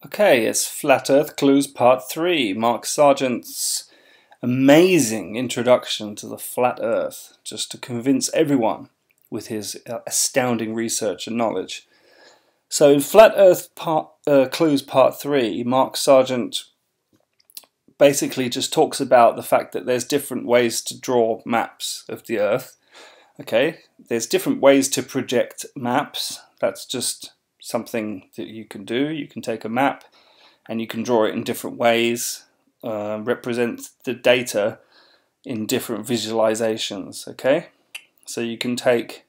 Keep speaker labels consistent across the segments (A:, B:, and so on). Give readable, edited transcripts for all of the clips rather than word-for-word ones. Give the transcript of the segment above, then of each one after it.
A: Okay, it's Flat Earth Clues Part 3, Mark Sargent's amazing introduction to the Flat Earth, just to convince everyone with his astounding research and knowledge. So in Flat Earth Clues Part 3, Mark Sargent basically just talks about the fact that there's different ways to draw maps of the Earth. Okay, there's different ways to project maps. That's just something that you can do. You can take a map and you can draw it in different ways, represent the data in different visualizations. Okay, so you can take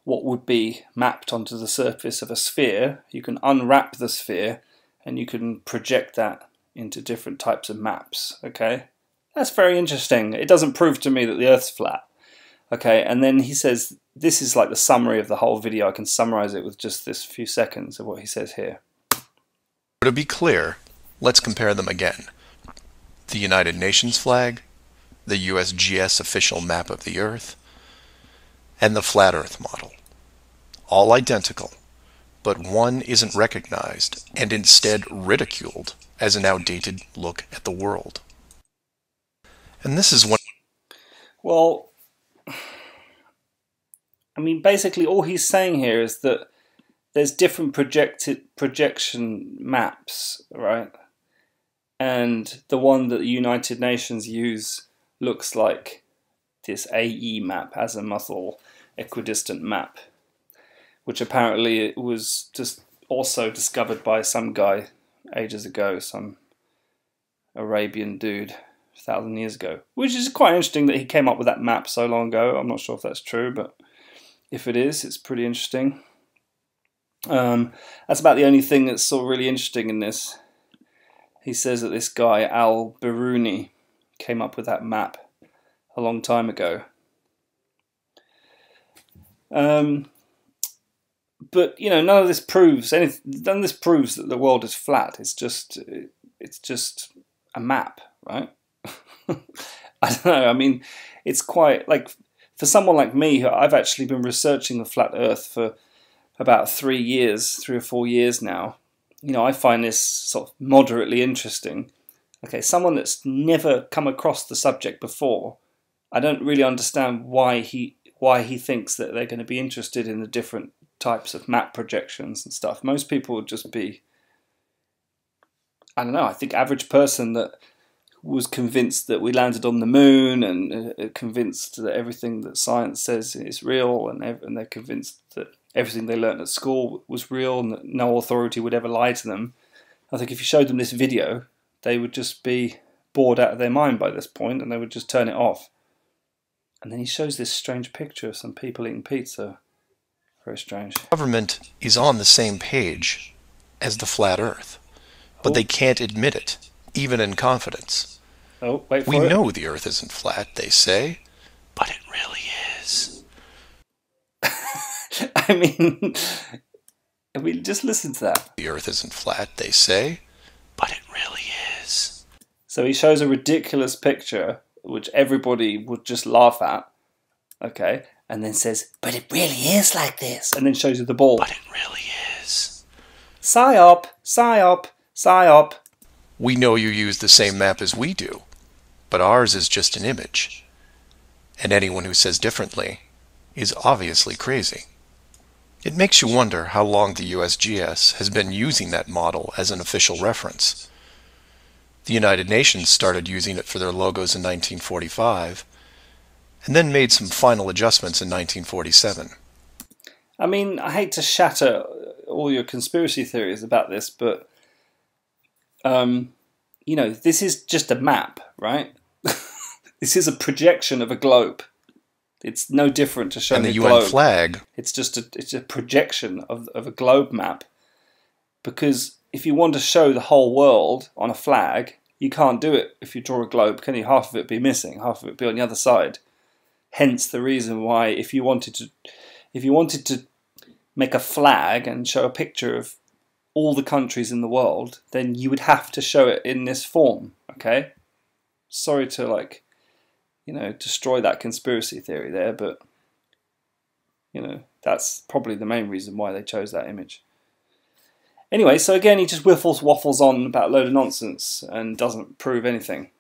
A: what would be mapped onto the surface of a sphere, you can unwrap the sphere and you can project that into different types of maps. Okay, that's very interesting. It doesn't prove to me that the Earth's flat. Okay, and then he says, this is like the summary of the whole video. I can summarize it with just this few seconds of what he says here.
B: To be clear, let's compare them again. The United Nations flag, the USGS official map of the Earth, and the Flat Earth model. All identical, but one isn't recognized and instead ridiculed as an outdated look at the world. And this is one...
A: Well, I mean, basically all he's saying here is that there's different projection maps, right? And the one that the United Nations use looks like this AE map, azimuthal equidistant map, which apparently it was just also discovered by some guy ages ago, some Arabian dude 1,000 years ago, which is quite interesting that he came up with that map so long ago. I'm not sure if that's true, but if it is, it's pretty interesting. That's about the only thing that's sort of really interesting in this. He says that this guy, Al-Biruni, came up with that map a long time ago. But, you know, none of this proves anything. None of this proves that the world is flat. It's just a map, right? I don't know. I mean, it's quite like, for someone like me, I've actually been researching the flat Earth for about 3 or 4 years now. You know, I find this sort of moderately interesting. Okay, someone that's never come across the subject before, I don't really understand why he thinks that they're going to be interested in the different types of map projections and stuff. Most people would just be, I don't know, I think average person that was convinced that we landed on the moon and convinced that everything that science says is real, and they're convinced that everything they learned at school was real and that no authority would ever lie to them. I think if you showed them this video, they would just be bored out of their mind by this point and they would just turn it off. And then he shows this strange picture of some people eating pizza. Very strange.
B: Government is on the same page as the flat Earth, but they can't admit it, even in confidence.
A: Oh, wait for it.
B: We know the Earth isn't flat, they say, but it really is.
A: I mean, just listen to that.
B: The Earth isn't flat, they say, but it really is.
A: So he shows a ridiculous picture, which everybody would just laugh at, okay, and then says, but it really is like this, and then shows you the ball.
B: But it really is.
A: PSYOP, PSYOP, PSYOP.
B: We know you use the same map as we do, but ours is just an image. And anyone who says differently is obviously crazy. It makes you wonder how long the USGS has been using that model as an official reference. The United Nations started using it for their logos in 1945, and then made some final adjustments in 1947.
A: I mean, I hate to shatter all your conspiracy theories about this, but you know, this is just a map, right? This is a projection of a globe. It's no different to showing
B: the
A: a globe.
B: UN flag.
A: It's just a projection of a globe map. Because if you want to show the whole world on a flag, you can't do it if you draw a globe, can you? Half of it be missing, half of it be on the other side. Hence the reason why if you wanted to make a flag and show a picture of all the countries in the world, then you would have to show it in this form, okay? Sorry to, like, you know, destroy that conspiracy theory there, but, you know, that's probably the main reason why they chose that image. Anyway, so again, he just waffles on about a load of nonsense and doesn't prove anything.